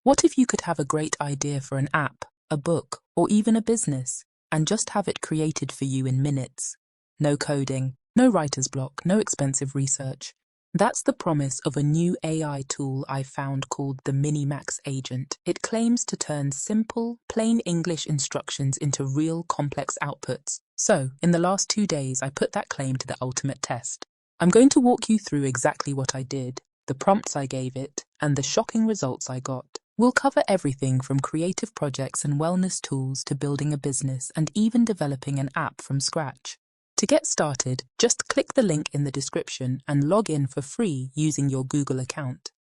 What if you could have a great idea for an app, a book, or even a business, and just have it created for you in minutes? No coding, no writer's block, no expensive research. That's the promise of a new AI tool I found called the MiniMax Agent. It claims to turn simple, plain English instructions into real complex outputs. So, in the last 2 days, I put that claim to the ultimate test. I'm going to walk you through exactly what I did, the prompts I gave it, and the shocking results I got. We'll cover everything from creative projects and wellness tools to building a business and even developing an app from scratch. To get started, just click the link in the description and log in for free using your Google account.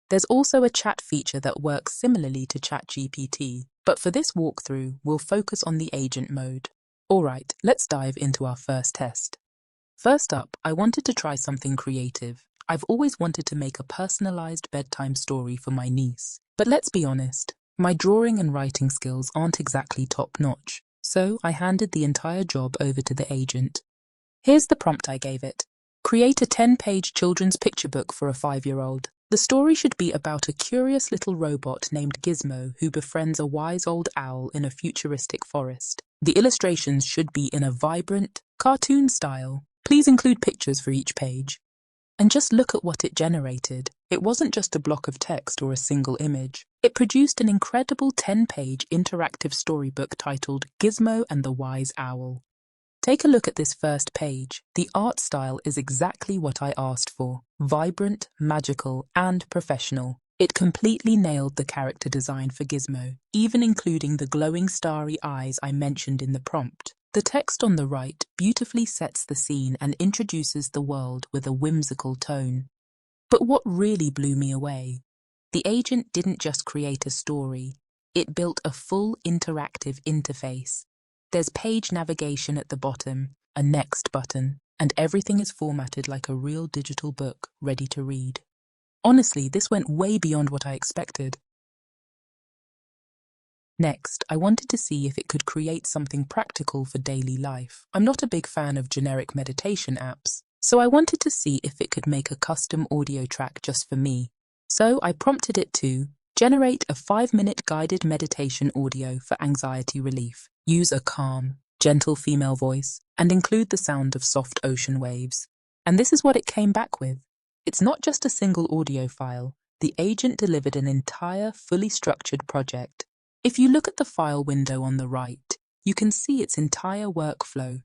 There's also a chat feature that works similarly to ChatGPT, but for this walkthrough, we'll focus on the agent mode. Alright, let's dive into our first test. First up, I wanted to try something creative. I've always wanted to make a personalized bedtime story for my niece. But let's be honest, my drawing and writing skills aren't exactly top-notch. So I handed the entire job over to the agent. Here's the prompt I gave it. Create a 10-page children's picture book for a 5-year-old. The story should be about a curious little robot named Gizmo who befriends a wise old owl in a futuristic forest. The illustrations should be in a vibrant, cartoon style. Please include pictures for each page. And just look at what it generated. It wasn't just a block of text or a single image. It produced an incredible 10-page interactive storybook titled Gizmo and the Wise Owl. Take a look at this first page. The art style is exactly what I asked for. Vibrant, magical, and professional. It completely nailed the character design for Gizmo, even including the glowing starry eyes I mentioned in the prompt. The text on the right beautifully sets the scene and introduces the world with a whimsical tone. But what really blew me away? The agent didn't just create a story, it built a full interactive interface. There's page navigation at the bottom, a next button, and everything is formatted like a real digital book ready to read. Honestly, this went way beyond what I expected. Next, I wanted to see if it could create something practical for daily life. I'm not a big fan of generic meditation apps, so I wanted to see if it could make a custom audio track just for me. So I prompted it to generate a 5-minute guided meditation audio for anxiety relief. Use a calm, gentle female voice and include the sound of soft ocean waves. And this is what it came back with. It's not just a single audio file. The agent delivered an entire, fully structured project. If you look at the file window on the right, you can see its entire workflow.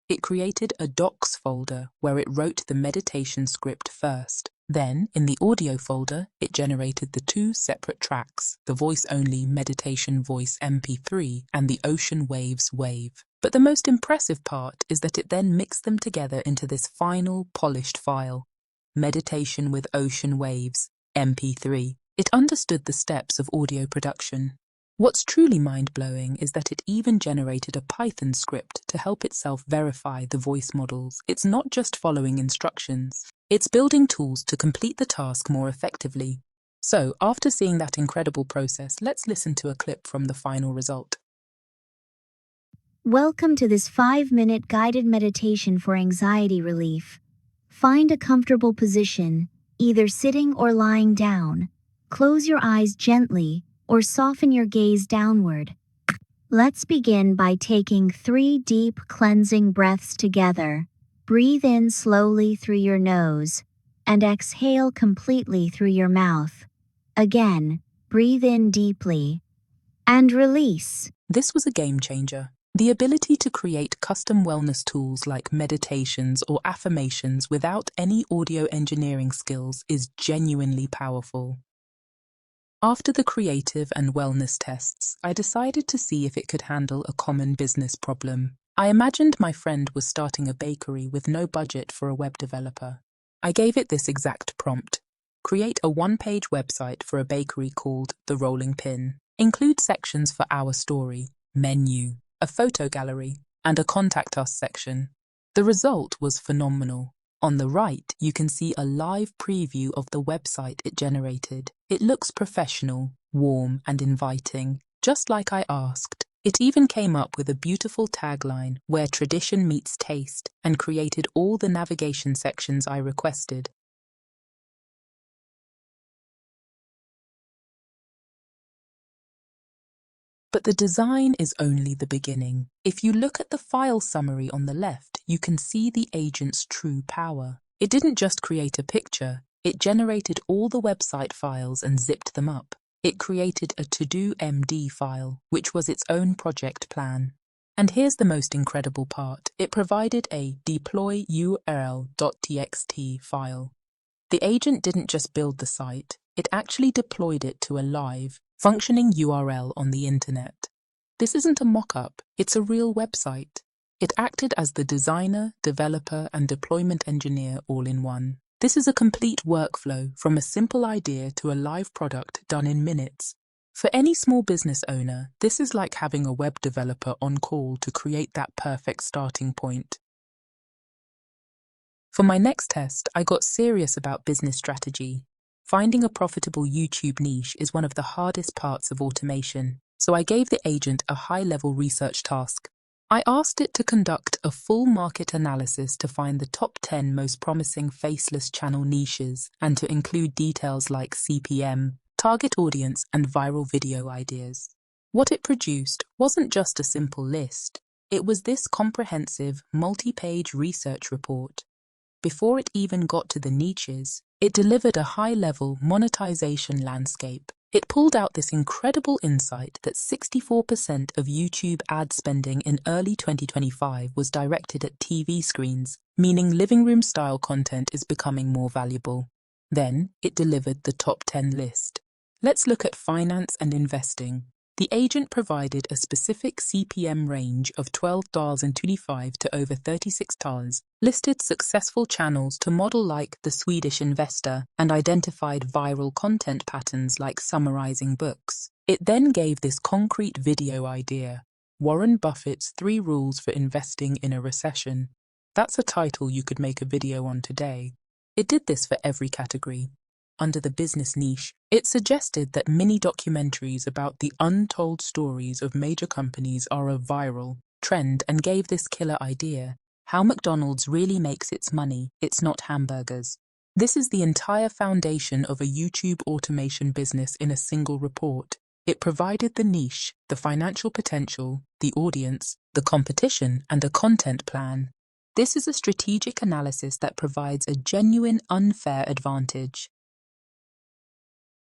It created a docs folder where it wrote the meditation script first. Then, in the audio folder, it generated the 2 separate tracks, the voice-only meditation voice MP3 and the ocean waves wave. But the most impressive part is that it then mixed them together into this final, polished file. Meditation with Ocean Waves, MP3. It understood the steps of audio production. What's truly mind-blowing is that it even generated a Python script to help itself verify the voice models. It's not just following instructions. It's building tools to complete the task more effectively. So, after seeing that incredible process, let's listen to a clip from the final result. Welcome to this 5-minute guided meditation for anxiety relief. Find a comfortable position, either sitting or lying down. Close your eyes gently or soften your gaze downward. Let's begin by taking 3 deep cleansing breaths together. Breathe in slowly through your nose and exhale completely through your mouth. Again, breathe in deeply and release. This was a game changer. The ability to create custom wellness tools like meditations or affirmations without any audio engineering skills is genuinely powerful. After the creative and wellness tests, I decided to see if it could handle a common business problem. I imagined my friend was starting a bakery with no budget for a web developer. I gave it this exact prompt. Create a 1-page website for a bakery called The Rolling Pin. Include sections for our story, menu, a photo gallery, and a contact us section. The result was phenomenal. On the right, you can see a live preview of the website it generated. It looks professional, warm, and inviting, just like I asked. It even came up with a beautiful tagline where tradition meets taste and created all the navigation sections I requested. But the design is only the beginning. If you look at the file summary on the left, you can see the agent's true power. It didn't just create a picture, it generated all the website files and zipped them up. It created a to-do MD file, which was its own project plan. And here's the most incredible part. It provided a deploy URL.txt file. The agent didn't just build the site, it actually deployed it to a live, functioning URL on the internet. This isn't a mock-up, it's a real website. It acted as the designer, developer, and deployment engineer all in one. This is a complete workflow from a simple idea to a live product done in minutes. For any small business owner, this is like having a web developer on call to create that perfect starting point. For my next test, I got serious about business strategy. Finding a profitable YouTube niche is one of the hardest parts of automation, so I gave the agent a high-level research task. I asked it to conduct a full market analysis to find the top 10 most promising faceless channel niches and to include details like CPM, target audience, and viral video ideas. What it produced wasn't just a simple list. It was this comprehensive, multi-page research report. Before it even got to the niches, it delivered a high-level monetization landscape. It pulled out this incredible insight that 64% of YouTube ad spending in early 2025 was directed at TV screens, meaning living room-style content is becoming more valuable. Then, it delivered the top 10 list. Let's look at finance and investing. The agent provided a specific CPM range of $12.25 to over $36, listed successful channels to model like The Swedish Investor, and identified viral content patterns like summarizing books. It then gave this concrete video idea, Warren Buffett's 3 Rules for Investing in a Recession. That's a title you could make a video on today. It did this for every category. Under the business niche, it suggested that mini-documentaries about the untold stories of major companies are a viral trend and gave this killer idea, how McDonald's really makes its money, it's not hamburgers. This is the entire foundation of a YouTube automation business in a single report. It provided the niche, the financial potential, the audience, the competition, and a content plan. This is a strategic analysis that provides a genuine unfair advantage.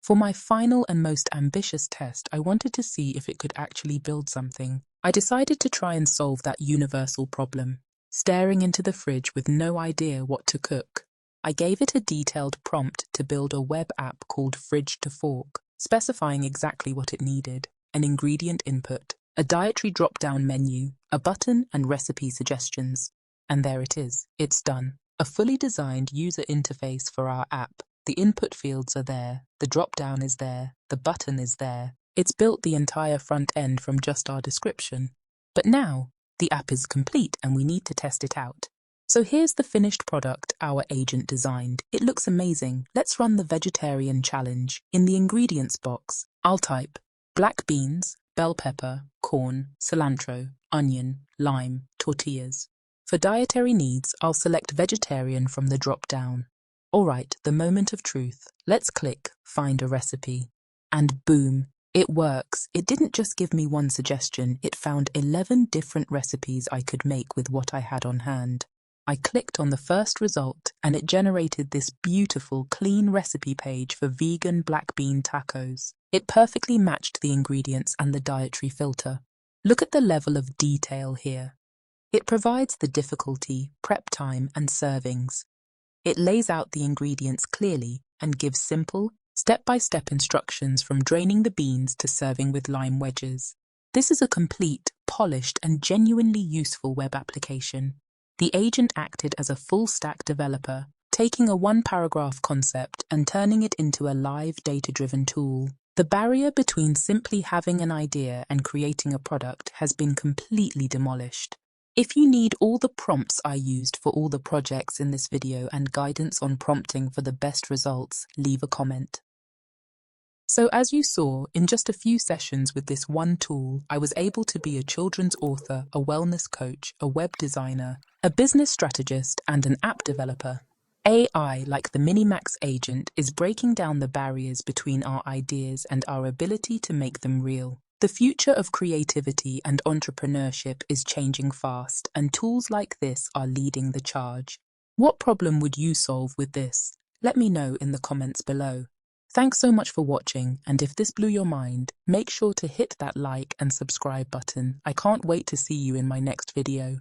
For my final and most ambitious test, I wanted to see if it could actually build something. I decided to try and solve that universal problem, staring into the fridge with no idea what to cook. I gave it a detailed prompt to build a web app called Fridge to Fork, specifying exactly what it needed: an ingredient input, a dietary drop-down menu, a button, and recipe suggestions. And there it is. It's done. A fully designed user interface for our app. The input fields are there, the drop-down is there, the button is there. It's built the entire front end from just our description. But now, the app is complete and we need to test it out. So here's the finished product our agent designed. It looks amazing. Let's run the vegetarian challenge. In the ingredients box, I'll type black beans, bell pepper, corn, cilantro, onion, lime, tortillas. For dietary needs, I'll select vegetarian from the drop-down. Alright, the moment of truth. Let's click Find a Recipe. And boom, it works. It didn't just give me one suggestion, it found 11 different recipes I could make with what I had on hand. I clicked on the first result and it generated this beautiful, clean recipe page for vegan black bean tacos. It perfectly matched the ingredients and the dietary filter. Look at the level of detail here. It provides the difficulty, prep time, and servings. It lays out the ingredients clearly and gives simple, step-by-step instructions from draining the beans to serving with lime wedges. This is a complete, polished, and genuinely useful web application. The agent acted as a full-stack developer, taking a one-paragraph concept and turning it into a live data-driven tool. The barrier between simply having an idea and creating a product has been completely demolished. If you need all the prompts I used for all the projects in this video and guidance on prompting for the best results, leave a comment. So as you saw, in just a few sessions with this one tool, I was able to be a children's author, a wellness coach, a web designer, a business strategist, and an app developer. AI, like the MiniMax Agent, is breaking down the barriers between our ideas and our ability to make them real. The future of creativity and entrepreneurship is changing fast, and tools like this are leading the charge. What problem would you solve with this? Let me know in the comments below. Thanks so much for watching, and if this blew your mind, make sure to hit that like and subscribe button. I can't wait to see you in my next video.